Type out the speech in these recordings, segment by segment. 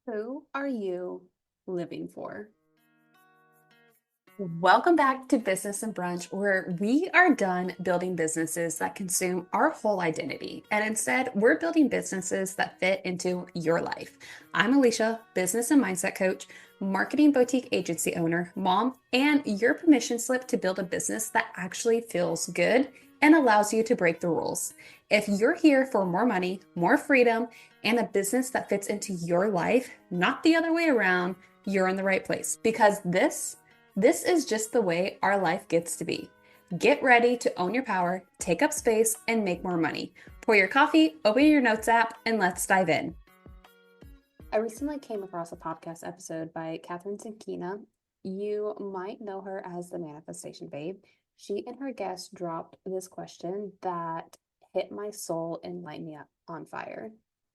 Who are you living for? Welcome back to Business and Brunch, where we are done building businesses that consume our whole identity. And instead, we're building businesses that fit into your life. I'm Alicia, business and mindset coach, marketing boutique agency owner, mom, and your permission slip to build a business that actually feels good and allows you to break the rules. If you're here for more money, more freedom, and a business that fits into your life, not the other way around, you're in the right place because this is just the way our life gets to be. Get ready to own your power, take up space, and make more money. Pour your coffee, open your notes app, and let's dive in. I recently came across a podcast episode by Catherine Sankina. You might know her as the Manifestation Babe. She and her guest dropped this question that hit my soul and light me up on fire.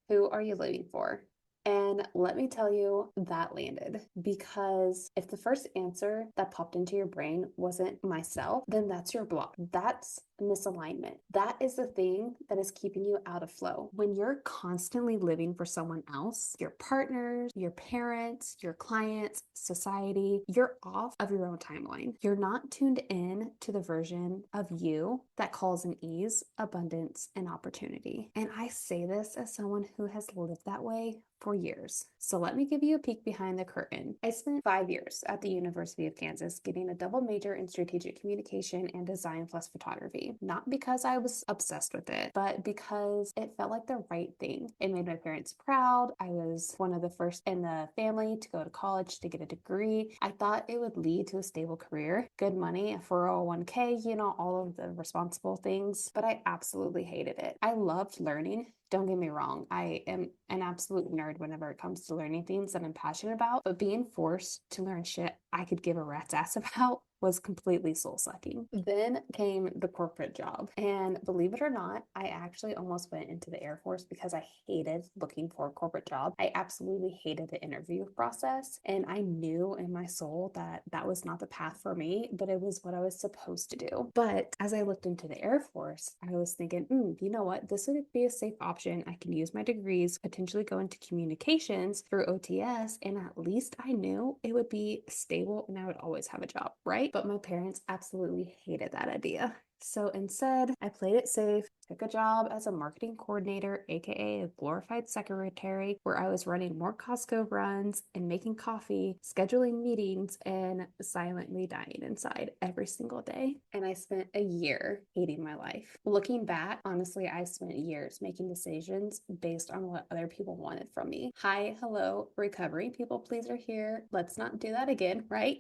Who are you living for? And let me tell you, that landed because if the first answer that popped into your brain wasn't myself, then that's your block. That's misalignment. That is the thing that is keeping you out of flow. When you're constantly living for someone else, your partners, your parents, your clients, society, you're off of your own timeline. You're not tuned in to the version of you that calls in ease, abundance, and opportunity. And I say this as someone who has lived that way for years. So let me give you a peek behind the curtain. I spent 5 years at the University of Kansas getting a double major in strategic communication and design plus photography. Not because I was obsessed with it, but because it felt like the right thing. It made my parents proud. I was one of the first in the family to go to college to get a degree. I thought it would lead to a stable career, good money, a 401k, all of the responsible things, but I absolutely hated it. I loved learning. Don't get me wrong, I am an absolute nerd whenever it comes to learning things that I'm passionate about, but being forced to learn shit I could give a rat's ass about was completely soul-sucking. Then came the corporate job. And believe it or not, I actually almost went into the Air Force because I hated looking for a corporate job. I absolutely hated the interview process. And I knew in my soul that that was not the path for me, but it was what I was supposed to do. But as I looked into the Air Force, I was thinking, you know what? This would be a safe option. I can use my degrees, potentially go into communications through OTS, and at least I knew it would be stable and I would always have a job, right? But my parents absolutely hated that idea. So instead, I played it safe, took a job as a marketing coordinator, aka a glorified secretary, where I was running more Costco runs and making coffee, scheduling meetings, and silently dying inside every single day. And I spent a year hating my life. Looking back, honestly, I spent years making decisions based on what other people wanted from me. Hi, hello, recovery people pleaser here. Let's not do that again, right?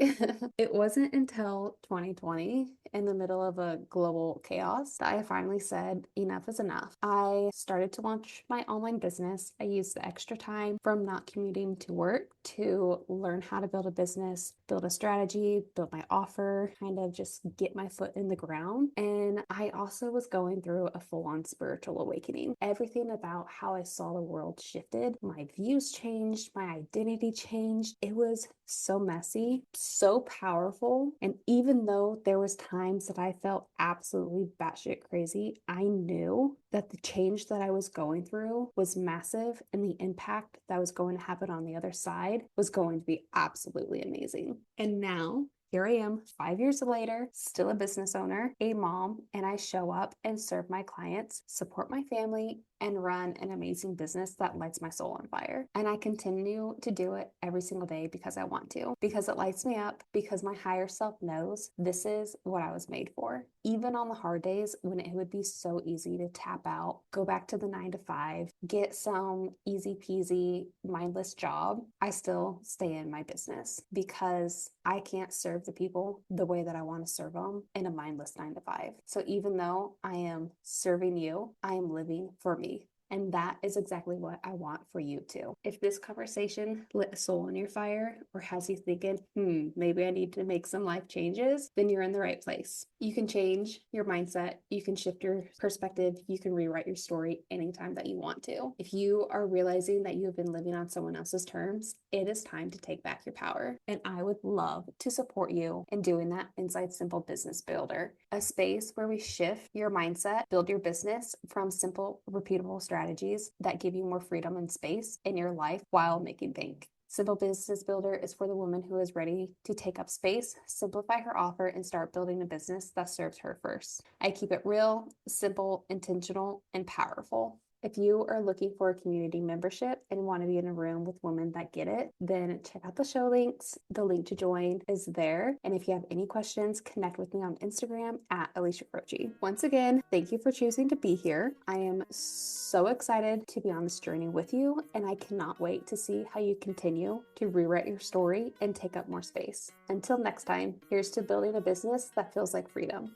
It wasn't until 2020, in the middle of a global chaos, that I finally said, enough is enough. I started to launch my online business. I used the extra time from not commuting to work to learn how to build a business, build a strategy, build my offer, kind of just get my foot in the ground. And I also was going through a full-on spiritual awakening. Everything about how I saw the world shifted. My views changed, my identity changed. It was so messy, so powerful. And even though there was times that I felt absolutely batshit crazy, I knew that the change that I was going through was massive, and the impact that was going to happen on the other side was going to be absolutely amazing. And now here I am 5 years later, still a business owner, a mom, and I show up and serve my clients, support my family, and run an amazing business that lights my soul on fire. And I continue to do it every single day because I want to, because it lights me up, because my higher self knows this is what I was made for. Even on the hard days when it would be so easy to tap out, go back to the 9 to 5, get some easy peasy, mindless job, I still stay in my business because I can't serve the people the way that I want to serve them in a mindless 9 to 5. So even though I am serving you, I am living for me. And that is exactly what I want for you too. If this conversation lit a soul on your fire or has you thinking, maybe I need to make some life changes, then you're in the right place. You can change your mindset. You can shift your perspective. You can rewrite your story anytime that you want to. If you are realizing that you have been living on someone else's terms, it is time to take back your power. And I would love to support you in doing that inside Simple Business Builder, a space where we shift your mindset, build your business from simple, repeatable strategies strategies that give you more freedom and space in your life while making bank. Simple Business Builder is for the woman who is ready to take up space, simplify her offer, and start building a business that serves her first. I keep it real, simple, intentional, and powerful. If you are looking for a community membership and want to be in a room with women that get it, then check out the show links. The link to join is there. And if you have any questions, connect with me on Instagram at Alicia Croce. Once again, thank you for choosing to be here. I am so excited to be on this journey with you, and I cannot wait to see how you continue to rewrite your story and take up more space. Until next time, here's to building a business that feels like freedom.